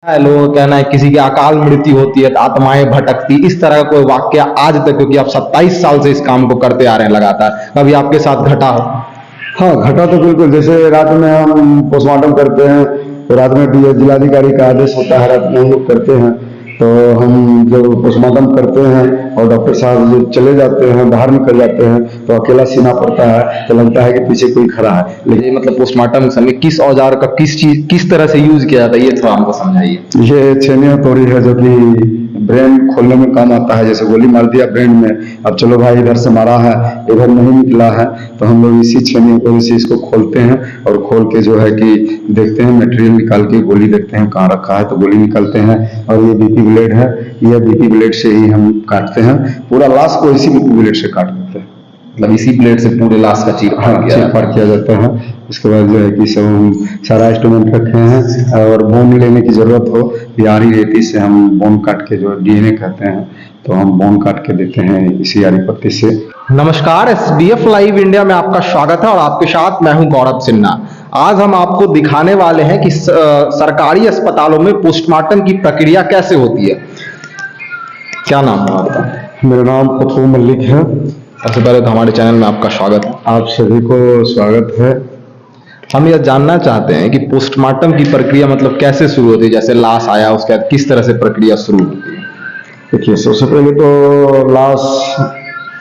है, लोगों का कहना है किसी की अकाल मृत्यु होती है तो आत्माएं भटकती, इस तरह का कोई वाक्य आज तक, क्योंकि आप 27 साल से इस काम को करते आ रहे हैं लगातार, कभी आपके साथ घटा हो? हाँ, घटा तो बिल्कुल। जैसे रात में हम पोस्टमार्टम करते हैं तो रात में जिलाधिकारी का आदेश होता है, रात में हम लोग करते हैं। तो हम जो पोस्टमार्टम करते हैं और डॉक्टर साहब जो चले जाते हैं, बाहर निकल जाते हैं, तो अकेला सीना पड़ता है, तो लगता है कि पीछे कोई खड़ा है। लेकिन ये मतलब पोस्टमार्टम समय किस औजार का किस तरह से यूज किया जाता है, ये थोड़ा हमको समझाइए। ये छेनी हथौड़ी है जो कि ब्रेन खोलने में काम आता है। जैसे गोली मार दिया ब्रेन में, अब चलो भाई इधर से मारा है, इधर नहीं निकला है, तो हम लोग इसी छेनी हथौड़ी से इसको खोलते हैं और खोल के जो है कि देखते हैं, मटेरियल निकाल के गोली देखते हैं कहाँ रखा है, तो गोली निकालते हैं। और ये बीपी ब्लेड है, ये बीपी ब्लेड से ही हम काटते हैं, पूरा लाश को इसी बीपी ब्लेड से काट देते हैं। मतलब इसी ब्लेड से पूरे लाश का चीर-फाड़ किया जाता है। इसके बाद जो है कि सब हम सारा इंस्ट्रूमेंट रखे हैं, और बोन लेने की जरूरत हो, यारी रेती से हम बोन काट के, जो डीएनए कहते हैं, तो हम बोन काट के देते हैं इसी यारी पत्ती से। नमस्कार, एसबीएफ लाइव इंडिया में आपका स्वागत है और आपके साथ मैं हूं गौरव सिन्हा। आज हम आपको दिखाने वाले हैं कि सरकारी अस्पतालों में पोस्टमार्टम की प्रक्रिया कैसे होती है। क्या नाम है आपका? मेरा नाम पप्पू मल्लिक है। सबसे पहले तो हमारे चैनल में आपका स्वागत है। आप सभी को स्वागत है। हम यह जानना चाहते हैं कि पोस्टमार्टम की प्रक्रिया मतलब कैसे शुरू होती है, जैसे लाश आया उसके बाद किस तरह से प्रक्रिया शुरू होती है? देखिए, सबसे पहले तो लाश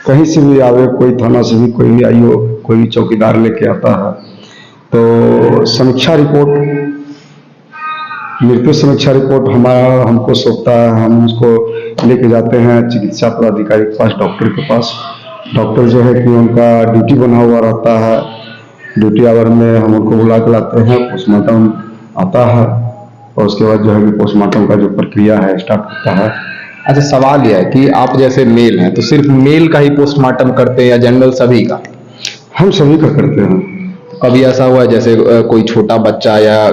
कहीं से भी आवे, कोई थाना से भी कोई भी आई हो, कोई भी चौकीदार लेके आता है, तो समीक्षा रिपोर्ट, मृत्यु समीक्षा रिपोर्ट हमको सौंपता है। हम उसको लेके जाते हैं चिकित्सा पदाधिकारी के पास, डॉक्टर के पास। डॉक्टर जो है कि उनका ड्यूटी बना हुआ रहता है, ड्यूटी आवर में हम उनको बुला के लाते हैं, पोस्टमार्टम आता है, और उसके बाद जो है कि पोस्टमार्टम का जो प्रक्रिया है स्टार्ट होता है। अच्छा, सवाल यह है कि आप जैसे मेल हैं तो सिर्फ मेल का ही पोस्टमार्टम करते हैं या जनरल सभी का? हम सभी का करते हैं। कभी ऐसा हुआ है जैसे कोई छोटा बच्चा या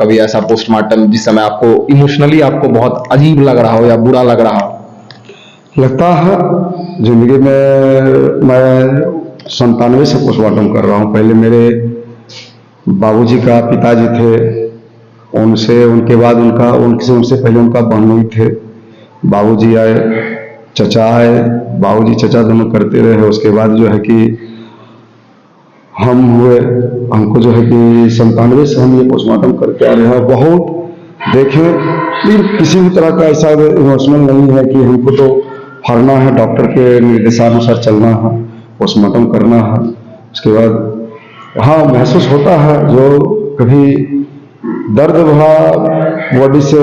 कभी ऐसा पोस्टमार्टम जिस समय आपको इमोशनली आपको बहुत अजीब लग रहा हो या बुरा लग रहा हो? लगता है। जिंदगी में मैं 97 से पोस्टमार्टम कर रहा हूँ। पहले मेरे बाबूजी का पिताजी थे, उनसे उनके बाद उनसे पहले उनका बहनोई थे। बाबूजी आए, चचा आए, बाबूजी चचा दोनों करते रहे। उसके बाद जो है कि हम हुए, हमको जो है कि 97 से हम ये पोस्टमार्टम करके आ रहे हैं। बहुत देखें, लेकिन किसी भी तरह का ऐसा इमोशनल नहीं है कि हमको तो फरना है, डॉक्टर के निर्देशानुसार चलना है, पोस्टमार्टम करना है। उसके बाद हाँ, महसूस होता है, जो कभी दर्द भरा बॉडी से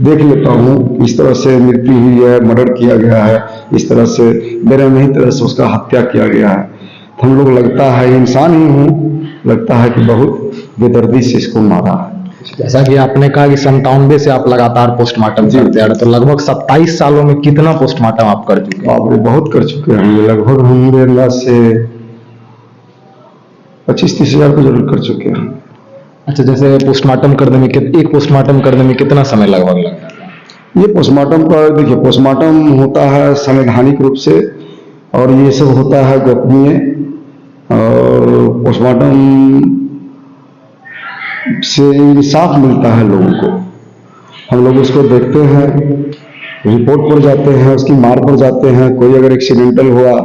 देख लेता हूँ, इस तरह से मृत्यु हुई है, मर्डर किया गया है, इस तरह से बेरहमी तरह से उसका हत्या किया गया है, तो हम लोग लगता है इंसान ही हूँ, लगता है कि बहुत बेदर्दी से इसको मारा है। जैसा कि आपने कहा कि 97 से आप लगातार पोस्टमार्टम करते आ रहे, तो लगभग 27 सालों में कितना पोस्टमार्टम आप कर चुके हैं? आप बहुत कर चुके हैं। लगभग हम मेरे अंदाज से 25-30 हजार को जरूर कर चुके हैं। अच्छा, जैसे पोस्टमार्टम करने में एक पोस्टमार्टम करने में कितना समय लगभग लगता है? ये पोस्टमार्टम पर देखिए, पोस्टमार्टम होता है संवैधानिक रूप से, और ये सब होता है गोपनीय, और पोस्टमार्टम से इंसाफ मिलता है लोगों को। हम लोग उसको देखते हैं, रिपोर्ट पर जाते हैं, उसकी मार पर जाते हैं। कोई अगर एक्सीडेंटल हुआ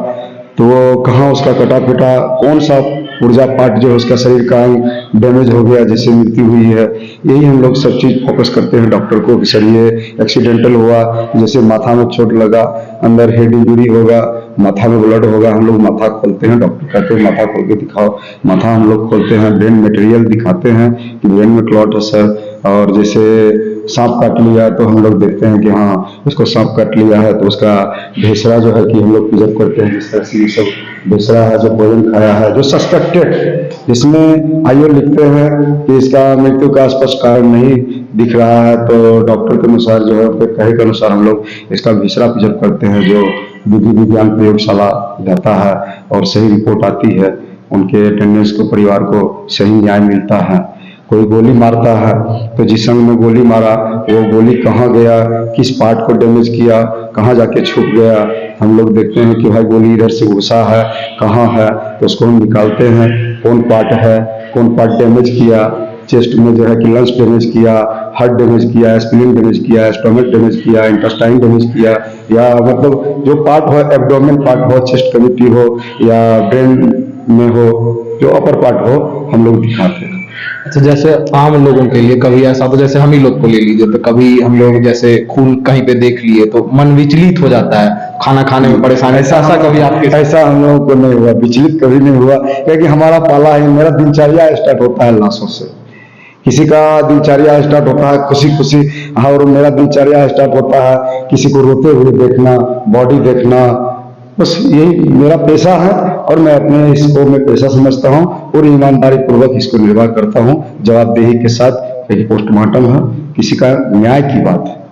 तो वो कहाँ उसका कटा पिटा, कौन सा ऊर्जा पार्ट जो है उसका शरीर का डैमेज हो गया, जैसे मृत्यु हुई है, यही हम लोग सब चीज फोकस करते हैं डॉक्टर को कि सर ये एक्सीडेंटल हुआ, जैसे माथा में चोट लगा, अंदर हेड इंजरी होगा, माथा में ब्लड होगा, हम लोग माथा खोलते हैं। डॉक्टर कहते हैं माथा खोल के दिखाओ, माथा हम लोग खोलते हैं, ब्रेन मटेरियल दिखाते हैं कि ब्रेन में क्लॉट है सर। और जैसे सांप काट लिया तो हम लोग देखते हैं कि हाँ उसको सांप काट लिया है, तो उसका भेसरा जो है कि हम लोग प्रिजर्व करते हैं, जिस तरह से ये सब भेसरा है जो भोजन खाया है, जो सस्पेक्टेड, जिसमें आईओ लिखते हैं कि इसका मृत्यु का स्पष्ट कारण नहीं दिख रहा है, तो डॉक्टर के अनुसार जो है उनके कहे के अनुसार हम लोग इसका भेसरा प्रिजर्व करते हैं, जो विधि विज्ञान प्रयोगशाला जाता है और सही रिपोर्ट आती है। उनके अटेंडेंस को, परिवार को सही न्याय मिलता है। कोई गोली मारता है तो जिस अंग में गोली मारा वो गोली कहाँ गया, किस पार्ट को डैमेज किया, कहाँ जाके छुप गया, हम लोग देखते हैं कि भाई गोली इधर से घुसा है, कहाँ है, तो उसको हम निकालते हैं, कौन पार्ट है, कौन पार्ट डैमेज किया, चेस्ट में जो है कि लंग्स डैमेज किया, हार्ट डैमेज किया, स्प्लीन डैमेज किया, स्टमक डैमेज किया, इंटेस्टाइन डैमेज किया, या मतलब जो पार्ट हो, एब्डोमेन पार्ट हो, चेस्ट कैविटी हो या ब्रेन में हो, जो अपर पार्ट हो, हम लोग दिखाते हैं। अच्छा, जैसे आम लोगों के लिए कभी ऐसा तो जैसे हम ही लोग को ले लीजिए, तो कभी हम लोग जैसे खून कहीं पे देख लिए तो मन विचलित हो जाता है, खाना खाने में परेशानी, ऐसा कभी आपके साथ? ऐसा हम लोगों को नहीं हुआ, विचलित कभी नहीं हुआ, क्योंकि हमारा पाला है, मेरा दिनचर्या स्टार्ट होता है लाशों से। किसी का दिनचर्या स्टार्ट होता है खुशी खुशी, और मेरा दिनचर्या स्टार्ट होता है किसी को रोते हुए देखना, बॉडी देखना। बस यही मेरा पेशा है और मैं अपने इसको मैं पेशा समझता हूँ और ईमानदारी पूर्वक इसको निर्वाह करता हूँ, जवाबदेही के साथ, क्योंकि पोस्टमार्टम है, किसी का न्याय की बात है।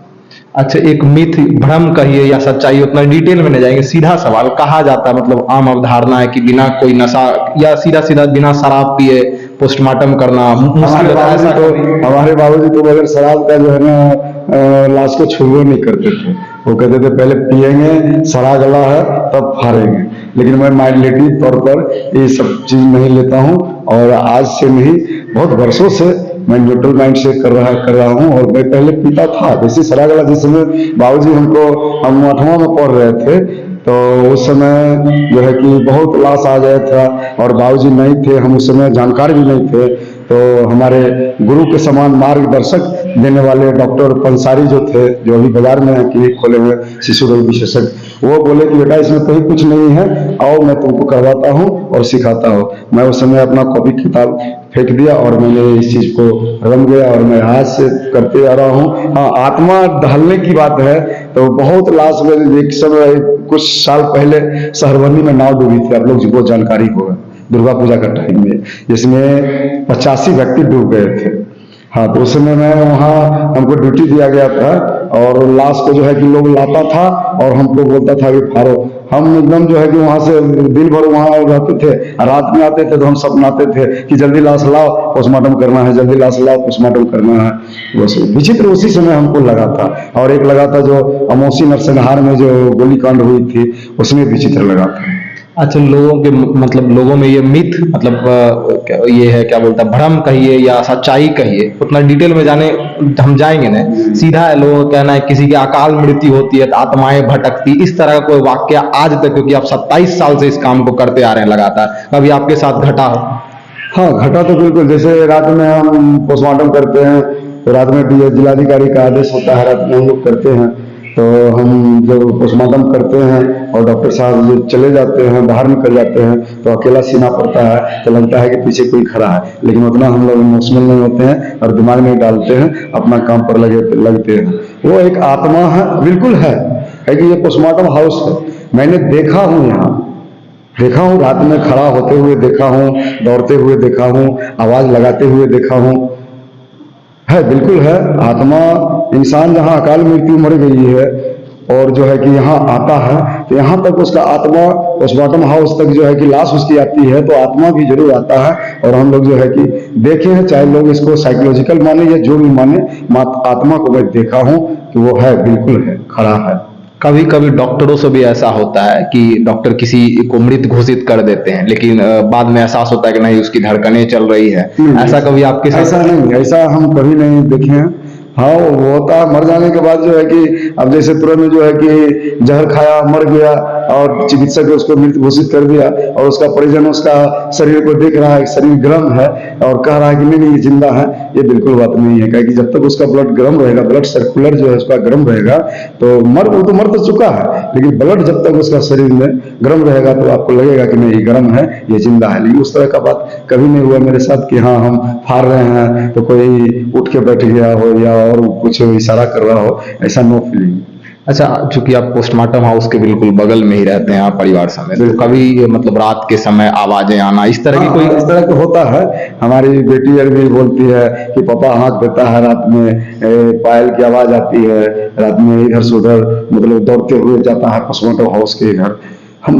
अच्छा, एक मिथ, भ्रम कहिए या सच्चाई, उतना डिटेल में नहीं जाएंगे, सीधा सवाल, कहा जाता है मतलब आम अवधारणा है कि बिना कोई नशा या सीधा सीधा बिना शराब पिए पोस्टमार्टम करना मुश्किल होता है, ऐसा कभी? हमारे बाबूजी तो बगैर शराब का जो है ना लाश को छुए नहीं करते थे। वो कहते थे पहले पिएंगे, सड़ा गला है तब फाड़ेंगे। लेकिन मैं माइंडलेटी तौर पर ये सब चीज नहीं लेता हूँ, और आज से नहीं, बहुत वर्षों से मैं न्यूट्रल माइंड से कर रहा हूँ। और मैं पहले पीता था, जैसे सड़ा गला, जिस समय बाबूजी हम 8वां में पढ़ रहे थे, तो उस समय जो है कि बहुत लाश आ गया था और बाबूजी नहीं थे, हम उस समय जानकार भी नहीं थे। तो हमारे गुरु के समान मार्गदर्शक देने वाले डॉक्टर पंसारी जो थे, जो अभी बाजार में क्लिनिक खोले हुए शिशु रोग विशेषज्ञ, वो बोले कि बेटा इसमें कहीं कुछ नहीं है, आओ मैं तुमको करवाता हूँ और सिखाता हूँ। मैं उस समय अपना कॉपी किताब फेंक दिया और मैंने इस चीज को रम गया, और मैं आज से करते आ रहा हूँ। हाँ, आत्मा ढलने की बात है तो बहुत लाश में, एक समय कुछ साल पहले सहरवनी में नाव डूबी थी, आप लोग जिनको जानकारी होगा, दुर्गा पूजा का टाइम में, जिसमें 85 व्यक्ति डूब गए थे। हाँ, तो उस समय मैं वहाँ, हमको ड्यूटी दिया गया था और लाश को जो है कि लोग लाता था और हमको बोलता था कि फाड़ो। हम एकदम जो है कि वहाँ से दिन भर वहाँ रहते थे, रात में आते थे तो हम सपनाते थे कि जल्दी लाश लाओ, पोस्टमार्टम करना है, जल्दी लाश लाओ, पोस्टमार्टम करना है। बस विचित्र उसी समय हमको लगा था। और एक लगा था जो अमोसी नरसंहार में जो गोलीकांड हुई थी, उसमें विचित्र लगा था। अच्छा, लोगों के मतलब लोगों में ये मिथ, मतलब ये है, क्या बोलता है, भ्रम कहिए या सच्चाई कहिए, उतना डिटेल में जाने हम जाएंगे नहीं। सीधा है, लोगों का कहना है किसी की अकाल मृत्यु होती है तो आत्माएं भटकती, इस तरह का कोई वाक्य आज तक, क्योंकि आप 27 साल से इस काम को करते आ रहे हैं लगातार, कभी आपके साथ घटा हो? हाँ, घटा तो बिल्कुल। जैसे रात में हम पोस्टमार्टम करते हैं तो रात में जिलाधिकारी का आदेश होता है, रात में हम लोग करते हैं। तो हम जब पोस्टमार्टम करते हैं और डॉक्टर साहब जो चले जाते हैं, बाहर निकल जाते हैं, तो अकेला सीना पड़ता है, तो लगता है कि पीछे कोई खड़ा है, लेकिन उतना हम लोग इमोशनल नहीं होते हैं और दिमाग नहीं डालते हैं, अपना काम पर लगते हैं। वो एक आत्मा है, बिल्कुल है कि ये पोस्टमार्टम हाउस है। मैंने देखा हूँ, यहाँ देखा हूँ, रात में खड़ा होते हुए देखा हूँ, दौड़ते हुए देखा हूँ, आवाज लगाते हुए देखा हूँ। है, बिल्कुल है। आत्मा, इंसान जहाँ अकाल मृत्यु मर गई है और जो है कि यहाँ आता है, तो यहाँ तक उसका आत्मा, पोस्टमार्टम हाउस तक जो है कि लाश उसकी आती है, तो आत्मा भी जरूर आता है। और हम लोग जो है कि देखे हैं, चाहे लोग इसको साइकोलॉजिकल माने या जो भी माने, आत्मा को मैं देखा हूँ कि वो है, बिल्कुल है, खड़ा है। कभी कभी डॉक्टरों से भी ऐसा होता है कि डॉक्टर किसी को मृत घोषित कर देते हैं, लेकिन बाद में एहसास होता है कि नहीं, उसकी धड़कनें चल रही है, ऐसा कभी आपके साथ? ऐसा नहीं, ऐसा हम कभी नहीं देखे हैं। हाँ, वो होता है मर जाने के बाद जो है कि अब जैसे तुरंत जो है कि जहर खाया, मर गया और चिकित्सक ने उसको मृत घोषित कर दिया, और उसका परिजन उसका शरीर को देख रहा है, शरीर गर्म है और कह रहा है कि नहीं ये जिंदा है। ये बिल्कुल बात नहीं है, क्योंकि जब तक उसका ब्लड गर्म रहेगा, ब्लड सर्कुलर जो है उसका गर्म रहेगा, तो वो तो मर तो चुका है, लेकिन ब्लड जब तक उसका शरीर में गर्म रहेगा तो आपको लगेगा कि नहीं ये गर्म है, ये जिंदा है। लेकिन उस तरह का बात कभी नहीं हुआ मेरे साथ कि हाँ हम फाड़ रहे हैं तो कोई उठ के बैठ गया हो या और कुछ इशारा कर रहा हो, ऐसा नो फीलिंग। अच्छा, चूंकि आप पोस्टमार्टम हाउस के बिल्कुल बगल में ही रहते हैं, आप परिवार समेत, तो कभी मतलब रात के समय आवाजें आना, इस तरह की कोई? इस तरह का होता है। हमारी बेटी भी बोलती है कि पापा हाथ देता है रात में, पायल की आवाज आती है, रात में इधर से उधर मतलब दौड़ते हुए जाता है पोस्टमार्टम हाउस के घर। हम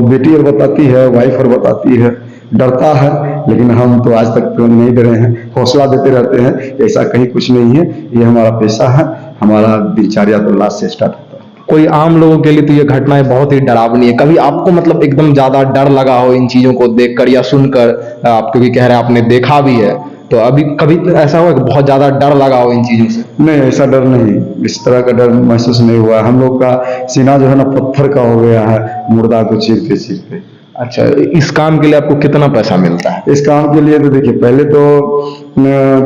बेटी और बताती है, वाइफ और बताती है, डरता है, लेकिन हम तो आज तक नहीं डरे हैं, हौसला देते रहते हैं, ऐसा कहीं कुछ नहीं है, ये हमारा पेशा है, हमारा दिनचर्या तो लाश से स्टार्ट होता है। कोई आम लोगों के लिए तो ये घटनाएं बहुत ही डरावनी है। कभी आपको मतलब एकदम ज्यादा डर लगा हो इन चीजों को देखकर या सुनकर? आप क्योंकि कह रहे हैं आपने देखा भी है, तो अभी कभी ऐसा हुआ कि बहुत ज्यादा डर लगा हो इन चीजों से? नहीं, ऐसा डर नहीं, इस तरह का डर महसूस नहीं हुआ। हम लोग का सीना जो है ना पत्थर का हो गया है मुर्दा को चीरते चीरते। अच्छा, इस काम के लिए आपको कितना पैसा मिलता है? इस काम के लिए तो देखिए, पहले तो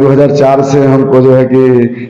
2004 से हमको जो है कि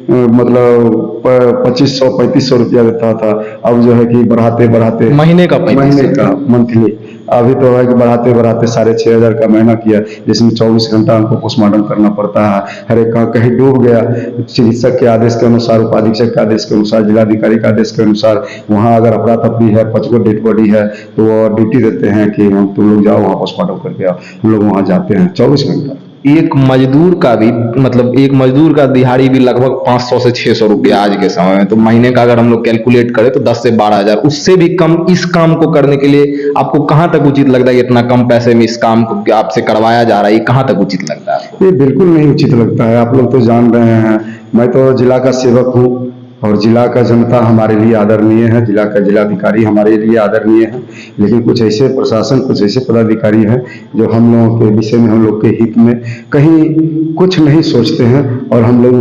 मतलब 2500-3500 रुपया देता था। अब जो है कि बढ़ाते बढ़ाते महीने का 3500? महीने का, मंथली। अभी तो है कि बढ़ाते बढ़ाते 6500 का महीना किया, जिसमें 24 घंटा हमको पोस्टमार्टम करना पड़ता है। हर एक का कहीं डूब गया, चिकित्सक के आदेश के अनुसार, उपाधीक्षक के आदेश के अनुसार, जिलाधिकारी के आदेश के अनुसार, वहाँ अगर अफरा तफरी है, 5 गो डेड बॉडी है, तो वो ड्यूटी देते हैं कि तुम लोग जाओ वहाँ पोस्टमार्टम करके आओ। हम लोग वहाँ जाते हैं 24 घंटा। एक मजदूर का भी, मतलब एक मजदूर का दिहाड़ी भी लगभग 500 से 600 रुपया आज के समय में, तो महीने का अगर हम लोग कैलकुलेट करें तो 10 से 12 हजार, उससे भी कम इस काम को करने के लिए आपको कहाँ तक उचित लगता है? इतना कम पैसे में इस काम को आपसे करवाया जा रहा है, ये कहाँ तक उचित लगता है? ये बिल्कुल नहीं उचित लगता है। आप लोग तो जान रहे हैं, मैं तो जिला का सेवक हूँ और जिला का जनता हमारे लिए आदरणीय है, जिला का जिलाधिकारी हमारे लिए आदरणीय है। लेकिन कुछ ऐसे प्रशासन, कुछ ऐसे पदाधिकारी हैं जो हम लोगों के विषय में, हम लोग के हित में कहीं कुछ नहीं सोचते हैं, और हम लोग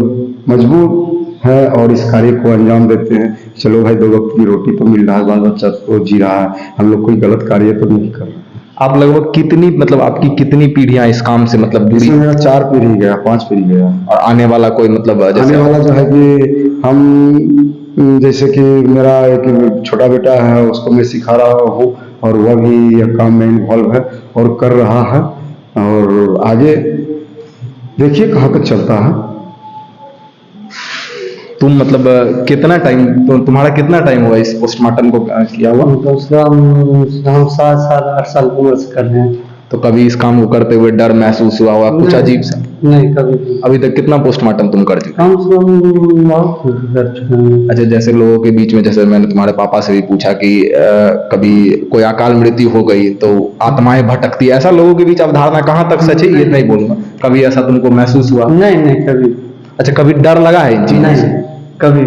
मजबूर हैं और इस कार्य को अंजाम देते हैं। चलो भाई, 2 वक्त की रोटी तो मिल रहा है, बाल बच्चा तो जी रहा है, हम लोग कोई गलत कार्य तो नहीं कर रहे। आप लगभग कितनी, मतलब आपकी कितनी पीढ़ियां इस काम से मतलब दूरी? इसमें मेरा 4 पीढ़ी गया, 5 पीढ़ी गया। और आने वाला कोई मतलब आने वाला जो है कि हम, जैसे कि मेरा एक छोटा बेटा है, उसको मैं सिखा रहा हूँ और वह भी यह काम में इन्वॉल्व है और कर रहा है। और आगे देखिए कहाँ तक चलता है। तुम मतलब कितना टाइम, तुम्हारा कितना टाइम हुआ इस पोस्टमार्टम को किया हुआ? तो उसका हम 7 साल 8 साल की उम्र से कर रहे हैं। तो कभी इस काम को करते हुए डर महसूस हुआ होगा कुछ नहीं। अजीब सा? नहीं, कभी नहीं। अभी तक कितना पोस्टमार्टम तुम कर चुके? कम से कम बहुत कर चुके हैं। अच्छा, जैसे लोगों के बीच में, जैसे मैंने तुम्हारे पापा से भी पूछा कि कभी कोई अकाल मृत्यु हो गई तो आत्माएं भटकती है, ऐसा लोगों के बीच अवधारणा कहाँ तक सच है ये नहीं बोलूंगा, कभी ऐसा तुमको महसूस हुआ? नहीं नहीं, कभी अच्छा, कभी डर लगा है इन चीजों से? नहीं, कभी